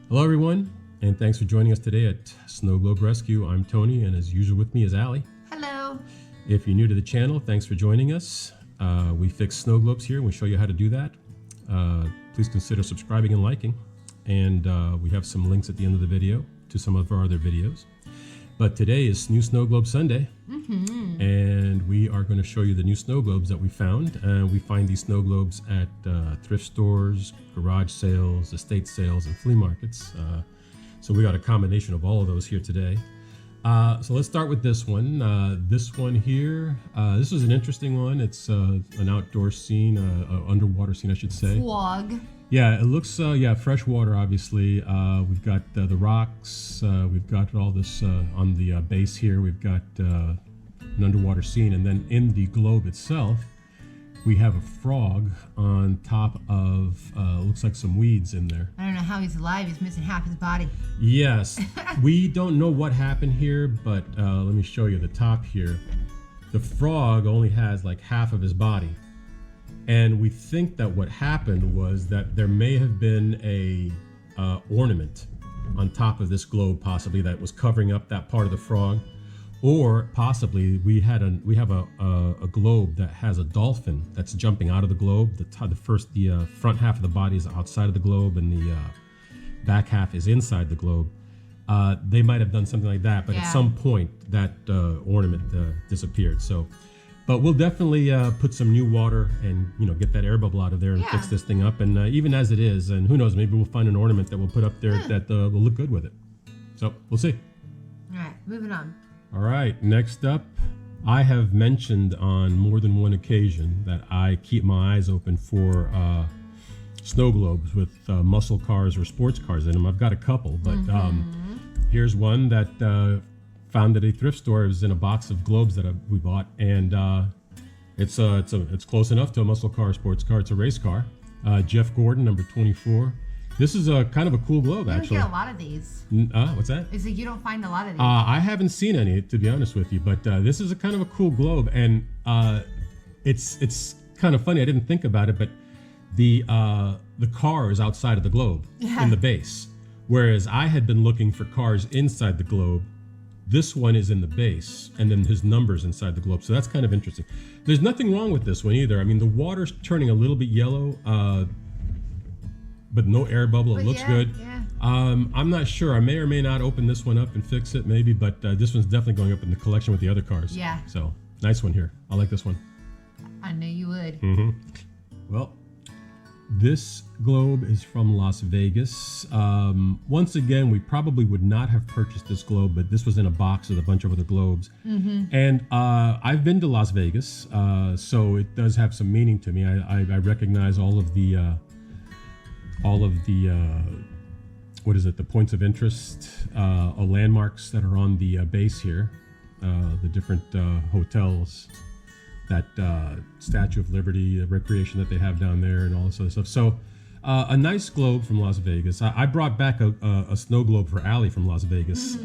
Hello, everyone, and thanks for joining us today at Snow Globe Rescue. I'm Tony, and as usual with me is Allie. Hello. If you're new to the channel, thanks for joining us. We fix snow globes here, and we show you how to do that. Please consider subscribing and liking, and we have some links at the end of the video to some of our other videos. But today is New Snow Globe Sunday, and we are going to show you the new snow globes that we found. We find these snow globes at thrift stores, garage sales, estate sales, and flea markets. So we got a combination of all of those here today. So let's start with this one. This one here, this is an interesting one. It's an outdoor scene, underwater scene, I should say. Vlog. Yeah, it looks, fresh water, obviously. We've got the rocks. We've got all this on the base here. We've got an underwater scene. And then in the globe itself, we have a frog on top of, looks like some weeds in there. I don't know how he's alive. He's missing half his body. Yes. We don't know what happened here, but let me show you the top here. The frog only has like half of his body. And we think that what happened was that there may have been a ornament on top of this globe, possibly, that was covering up that part of the frog, or possibly we have a globe that has a dolphin that's jumping out of the globe. The front half of the body is outside of the globe, and the back half is inside the globe. They might have done something like that, but at some point that ornament disappeared. But we'll definitely put some new water and get that air bubble out of there and fix this thing up. And even as it is, and who knows, maybe we'll find an ornament that we'll put up there that will look good with it. So we'll see. All right, moving on. All right, next up, I have mentioned on more than one occasion that I keep my eyes open for snow globes with muscle cars or sports cars in them. I've got a couple, but here's one that found at a thrift store. It was in a box of globes that we bought, and it's close enough to a muscle car, sports car. It's a race car. Jeff Gordon, number 24. This is a kind of a cool globe, actually. You don't get a lot of these. What's that? Is that you don't find a lot of these. I haven't seen any, to be honest with you, but this is a kind of a cool globe, and it's kind of funny. I didn't think about it, but the car is outside of the globe in the base, whereas I had been looking for cars inside the globe. This one is in the base, and then his number's inside the globe, so that's kind of interesting. There's nothing wrong with this one either. I mean, the water's turning a little bit yellow, but no air bubble. It looks good. Yeah. I'm not sure. I may or may not open this one up and fix it, maybe, but this one's definitely going up in the collection with the other cars. Yeah. So, nice one here. I like this one. I knew you would. Well, this globe is from Las Vegas. Once again, we probably would not have purchased this globe, but this was in a box with a bunch of other globes. And I've been to Las Vegas, so it does have some meaning to me. I recognize all of the what is it? The points of interest, landmarks that are on the base here, the different hotels. That Statue of Liberty, the recreation that they have down there, and all this other stuff. So, a nice globe from Las Vegas. I brought back a snow globe for Allie from Las Vegas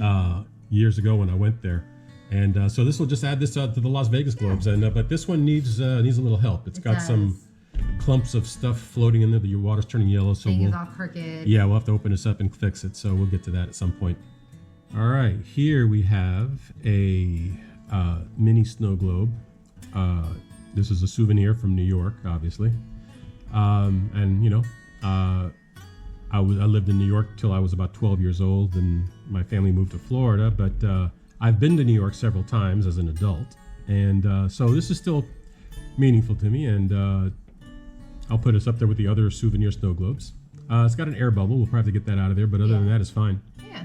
years ago when I went there, and so this will just add this to the Las Vegas globes. And but this one needs a little help. It got some clumps of stuff floating in there. Your water's turning yellow, so Thing is all crooked. Yeah, we'll have to open this up and fix it. So we'll get to that at some point. All right, here we have a mini snow globe. This is a souvenir from New York, obviously. And I lived in New York till I was about 12 years old, and my family moved to Florida. But I've been to New York several times as an adult, and so this is still meaningful to me. And I'll put us up there with the other souvenir snow globes. It's got an air bubble. We'll probably get that out of there, but other than that, it's fine. Yeah.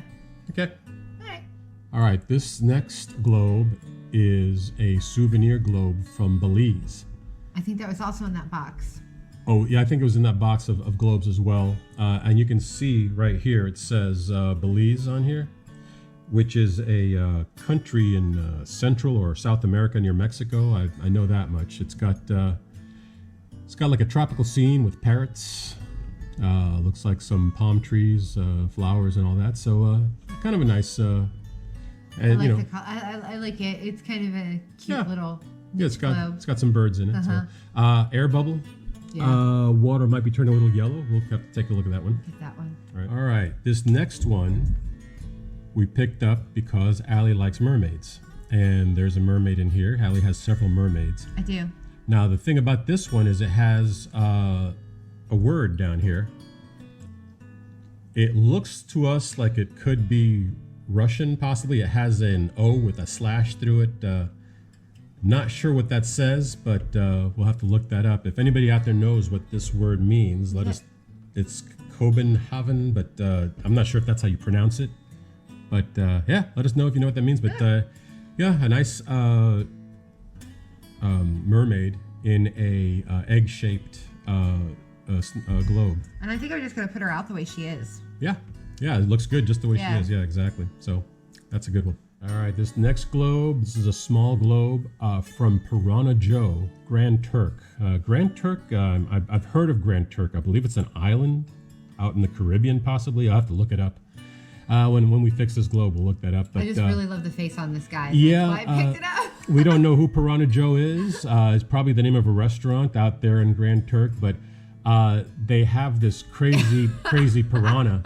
Okay. All right. All right. This next globe is a souvenir globe from Belize. I think that was also in that box. Oh, yeah, I think it was in that box of globes as well. And you can see right here, it says Belize on here, which is a country in Central or South America near Mexico. I know that much. It's got like a tropical scene with parrots. Looks like some palm trees, flowers and all that. So kind of a nice... And, I like the color. I like it. It's kind of a cute little it's got some birds in it. So, air bubble Water might be turning a little yellow. We'll have to take a look at that one. Get that one. All right. This next one we picked up because Allie likes mermaids. And there's a mermaid in here. Allie has several mermaids. I do. Now, the thing about this one is it has a word down here. It looks to us like it could be Russian, possibly. It has an O with a slash through it. Not sure what that says, but we'll have to look that up. If anybody out there knows what this word means, let us. It's Copenhagen, but I'm not sure if that's how you pronounce it. But yeah, let us know if you know what that means. But yeah, a nice mermaid in a egg-shaped globe. And I think I'm just gonna put her out the way she is. Yeah, it looks good just the way she is. Yeah, exactly. So that's a good one. All right, this next globe, this is a small globe from Piranha Joe, Grand Turk. Grand Turk, I've heard of Grand Turk. I believe it's an island out in the Caribbean, possibly. I'll have to look it up. When we fix this globe, we'll look that up. But, I just really love the face on this guy. Yeah, that's why I picked it up. We don't know who Piranha Joe is. It's probably the name of a restaurant out there in Grand Turk, but they have this crazy piranha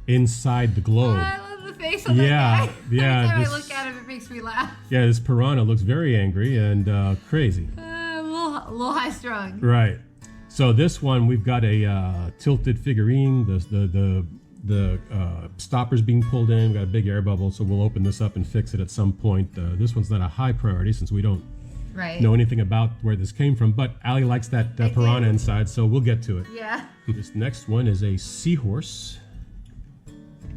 inside the globe. I love the face on that guy. Yeah. Every time I look at him, it makes me laugh. Yeah, this piranha looks very angry and crazy. A little high strung. Right. So this one, we've got a tilted figurine. The stopper's being pulled in. We've got a big air bubble, so we'll open this up and fix it at some point. This one's not a high priority since we don't know anything about where this came from, but Allie likes that piranha inside, so we'll get to it. Yeah. This next one is a seahorse.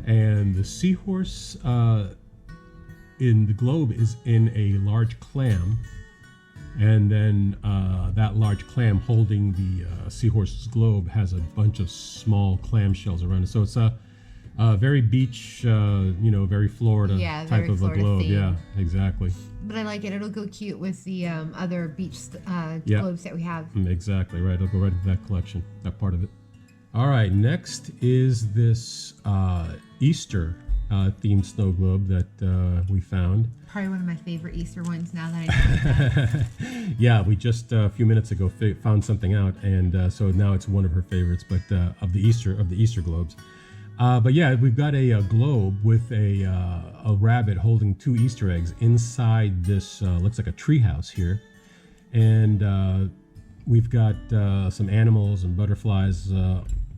And the seahorse in the globe is in a large clam. And then that large clam holding the seahorse's globe has a bunch of small clam shells around it. So it's a very beach, very Florida type of a globe. Theme. Yeah, exactly. But I like it. It'll go cute with the other beach globes that we have. Exactly, right. It'll go right into that collection, that part of it. All right, next is this Easter themed snow globe that we found. Probably one of my favorite Easter ones now that I know that. Yeah, we just a few minutes ago found something out, and so now it's one of her favorites, but of the Easter globes. But yeah, we've got a globe with a rabbit holding 2 Easter eggs inside this looks like a treehouse here, and we've got some animals and butterflies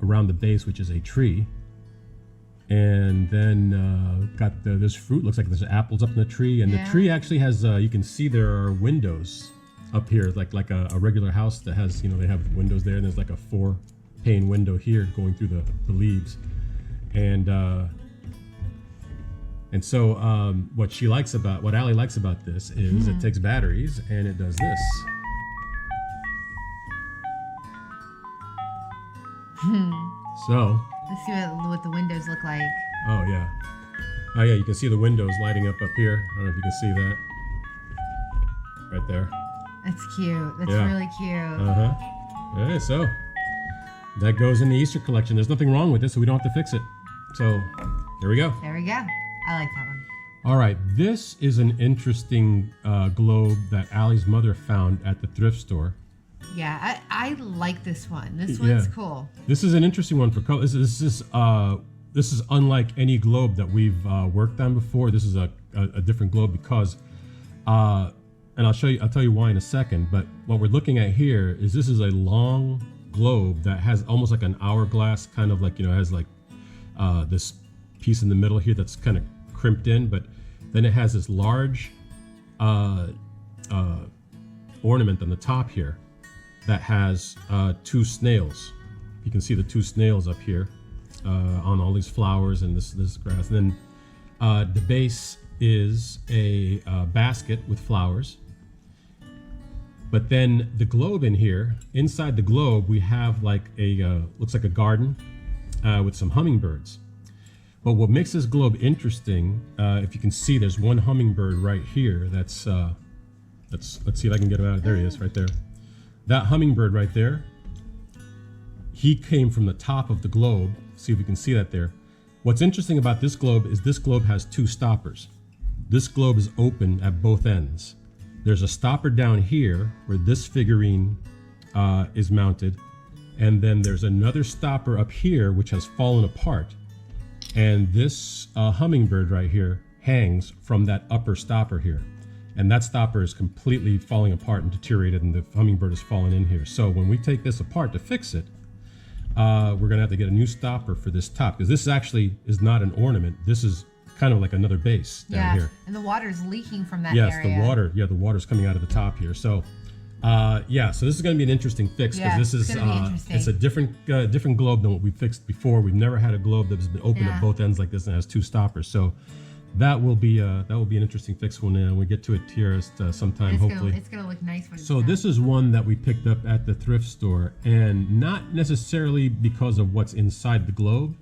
around the base, which is a tree. And then got this fruit. Looks like there's apples up in the tree, and the tree actually has. You can see there are windows up here, like a regular house that has. They have windows there, and there's like a 4-pane window here going through the leaves, and so what Allie likes about this is it takes batteries and it does this. So. Let's see what the windows look like. Oh yeah, you can see the windows lighting up here. I don't know if you can see that. Right there. That's cute. That's really cute. Yeah, so that goes in the Easter collection. There's nothing wrong with this, so we don't have to fix it. So there we go. There we go. I like that one. All right, this is an interesting globe that Allie's mother found at the thrift store. Yeah, I like this one. This one's cool. This is an interesting one for color. This is unlike any globe that we've worked on before. This is a different globe because, and I'll tell you why in a second. But what we're looking at here is this is a long globe that has almost like an hourglass, kind of like has like this piece in the middle here that's kind of crimped in, but then it has this large ornament on the top here that has 2 snails. You can see the 2 snails up here on all these flowers and this grass. And then the base is a basket with flowers. But then the globe in here, inside the globe, we have like looks like a garden with some hummingbirds. But what makes this globe interesting, if you can see, there's one hummingbird right here. Let's see if I can get him out. There he is, right there. That hummingbird right there, he came from the top of the globe. See if we can see that there. What's interesting about this globe is this globe has 2 stoppers. This globe is open at both ends. There's a stopper down here where this figurine is mounted, And then there's another stopper up here which has fallen apart. And this hummingbird right here hangs from that upper stopper here. And that stopper is completely falling apart and deteriorated, and the hummingbird has fallen in here. So when we take this apart to fix it, we're gonna have to get a new stopper for this top, because this actually is not an ornament. This is kind of like another base down here. And the water's leaking from that area. Yes, the water's coming out of the top here. So so this is going to be an interesting fix, because this is it's a different globe than what we fixed before. We've never had a globe that's been open at both ends like this and has two stoppers. So that will be an interesting fix when we get to it here sometime, hopefully. It's gonna look nice when it's So done. this is one that we picked up at the thrift store, and not necessarily because of what's inside the globe.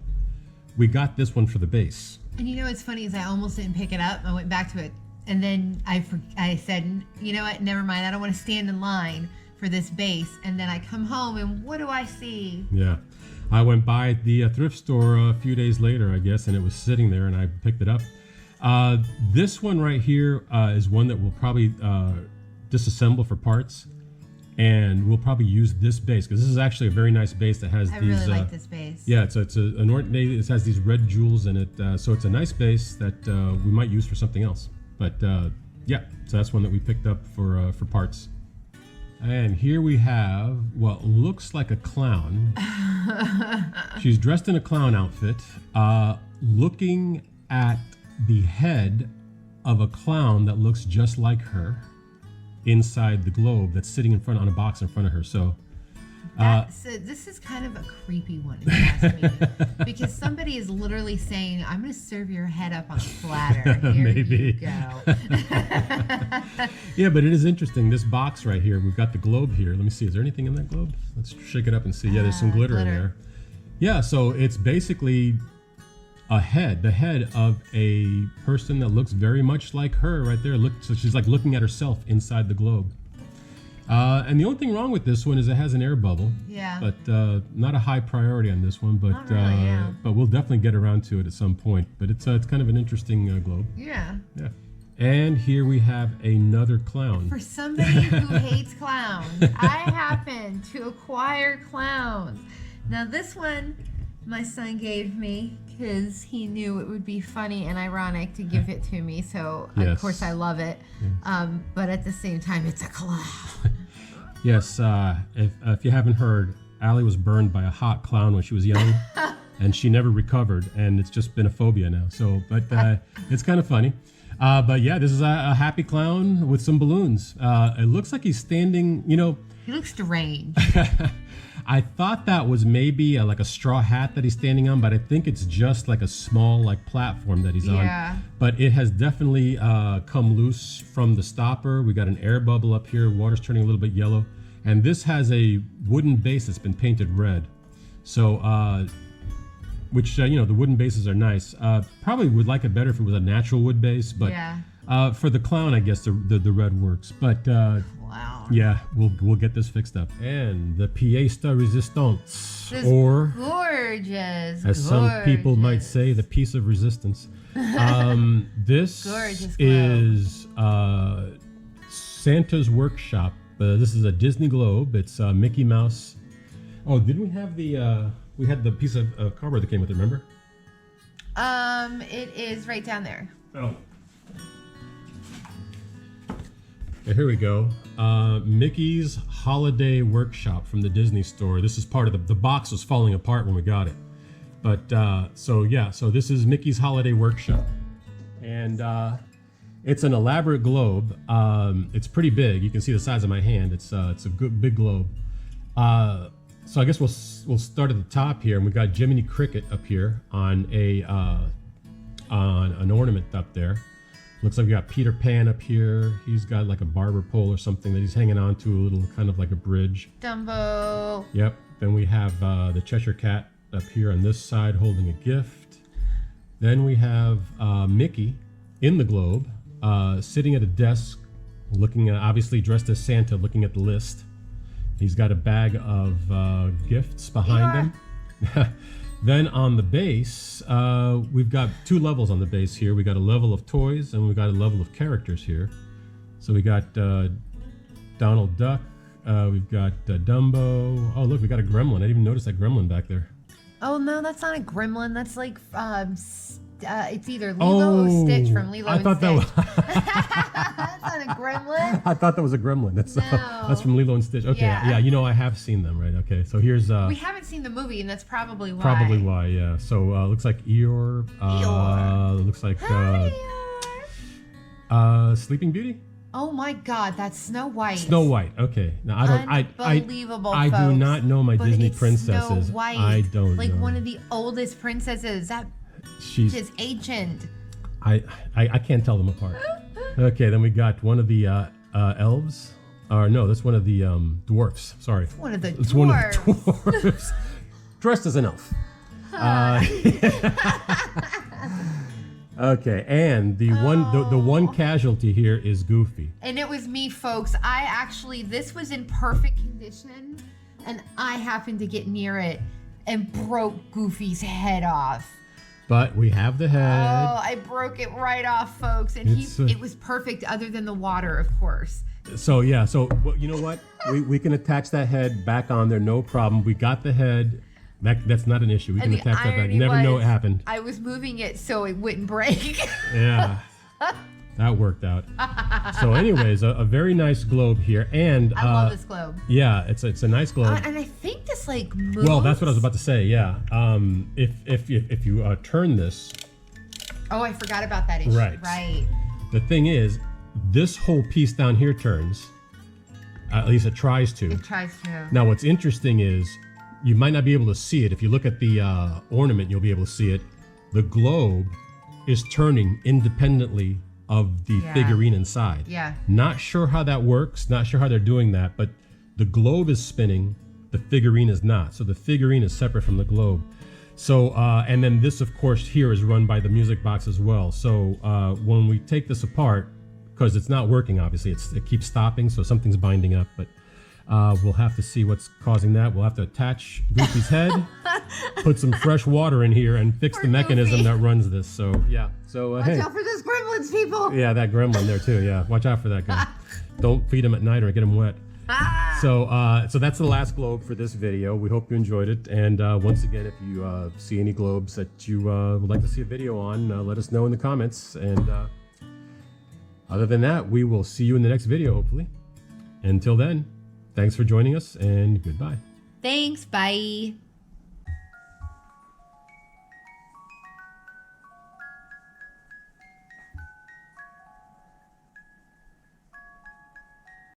We got this one for the base. And you know what's funny is I almost didn't pick it up. I went back to it, and then I said, you know what, never mind. I don't want to stand in line for this base. And then I come home, and what do I see? Yeah, I went by the thrift store a few days later, I guess, and it was sitting there, and I picked it up. This one right here is one that we'll probably disassemble for parts, and we'll probably use this base, because this is actually a very nice base that has I these. really like this base. Yeah, it's an Ornate. It has these red jewels in it, so it's a nice base that we might use for something else. But so that's one that we picked up for parts. And here we have what looks like a clown. She's dressed in a clown outfit, looking at the head of a clown that looks just like her inside the globe that's sitting on a box in front of her. So this is kind of a creepy one, if you ask me, because somebody is literally saying, I'm going to serve your head up on a platter. Here Maybe. you go. Yeah, but it is interesting. This box right here, we've got the globe here. Let me see, is there anything in that globe? Let's shake it up and see. Yeah, there's some glitter in there. Yeah, so it's basically the head of a person that looks very much like her right there. Look, so she's like looking at herself inside the globe. And the only thing wrong with this one is it has an air bubble. Yeah. But not a high priority on this one. But Not really, yeah. But we'll definitely get around to it at some point. But it's kind of an interesting globe. Yeah. Yeah. And here we have another clown. For somebody who hates clowns, I happen to acquire clowns. Now this one, my son gave me because he knew it would be funny and ironic to give it to me. So of course I love it. But at the same time, it's a clown. Yes. If you haven't heard, Allie was burned by a hot clown when she was young, and she never recovered, and it's just been a phobia now. So, but it's kind of funny. But yeah, this is a happy clown with some balloons. It looks like he's standing. You know, He looks deranged. I thought that was maybe like a straw hat that he's standing on, but I think it's just like a small platform that he's on. But it has definitely come loose from the stopper. We got an air bubble up here. Water's turning a little bit yellow. And this has a wooden base that's been painted red. So, which, the wooden bases are nice. Probably would like it better if it was a natural wood base, but for the clown, I guess the red works. But Wow. yeah, we'll get this fixed up. And the pièce de résistance, This or gorgeous, as some people might say, the piece of resistance. This Gorgeous globe. is Santa's Workshop. This is a Disney globe. It's Mickey Mouse. Oh, did we have we had the piece of cardboard that came with it, remember? It is right down there. Oh. Okay, here we go. Mickey's Holiday Workshop from the Disney store. This is part of the box was falling apart when we got it. But so this is Mickey's Holiday Workshop. And it's an elaborate globe. It's pretty big. You can see the size of my hand. It's a good big globe. So I guess we'll start at the top here, and we got Jiminy Cricket up here on on an ornament up there. Looks like we got Peter Pan up here. He's got like a barber pole or something that he's hanging on to, a little kind of like a bridge. Dumbo. Yep. Then we have the Cheshire Cat up here on this side holding a gift. Then we have Mickey in the globe, sitting at a desk, looking at, obviously dressed as Santa, looking at the list. He's got a bag of gifts behind him. Then on the base, we've got two levels on the base here. We got a level of toys and we got a level of characters here. So we got Donald Duck, We've got Dumbo. Oh, look, we got a gremlin. I didn't even notice that gremlin back there. Oh no, that's not a gremlin. That's like it's either Lilo or Stitch from Lilo and Stitch. That was. That's not a gremlin. I thought that was a gremlin. That's from Lilo and Stitch. Okay, yeah. You know, I have seen them, right? Okay, so here's. We haven't seen the movie, and that's probably why. Probably why, yeah. So looks like Eeyore. Looks like Sleeping Beauty. Oh my God, that's Snow White. Snow White. Okay. Now Unbelievable. I do not know my Disney it's princesses. Snow White. I don't like know. One of the oldest princesses. That she's is ancient. I can't tell them apart. Okay, then we got one of the elves. Or no, that's one of the dwarfs. Sorry. One of the It's dwarves. one of the dwarfs. Dressed as an elf. Okay, and the one casualty here is Goofy. And it was me, folks. This was in perfect condition, and I happened to get near it and broke Goofy's head off. But we have the head. Oh, I broke it right off, folks. And it was perfect other than the water, of course. So yeah, well, you know what? we can attach that head back on there, no problem. We got the head. That's not an issue. We can attach that back. You never know what happened. I was moving it so it wouldn't break. Yeah. That worked out. So anyways, a very nice globe here. And I love this globe. Yeah, it's a nice globe. And I think this like moves. Well, that's what I was about to say, yeah. If you turn this. Oh, I forgot about that issue. Right. The thing is, this whole piece down here turns. At least it tries to. It tries to. Now what's interesting is you might not be able to see it. If you look at the ornament, you'll be able to see it. The globe is turning independently of the figurine inside. Yeah. Not sure how that works. Not sure how they're doing that, but the globe is spinning. The figurine is not. So the figurine is separate from the globe. So, and then this, of course, here is run by the music box as well. So when we take this apart, because it's not working, obviously, it keeps stopping, so something's binding up, but we'll have to see what's causing that. We'll have to attach Goofy's head, put some fresh water in here, and fix the mechanism Goofy. that runs this. So, yeah. So, Watch out for those gremlins, people. Yeah, that gremlin there, too. Yeah, watch out for that guy. Don't feed him at night or get him wet. So that's the last globe for this video. We hope you enjoyed it. And once again, if you see any globes that you would like to see a video on, let us know in the comments. And other than that, we will see you in the next video, hopefully. Until then, thanks for joining us, and goodbye. Thanks. Bye.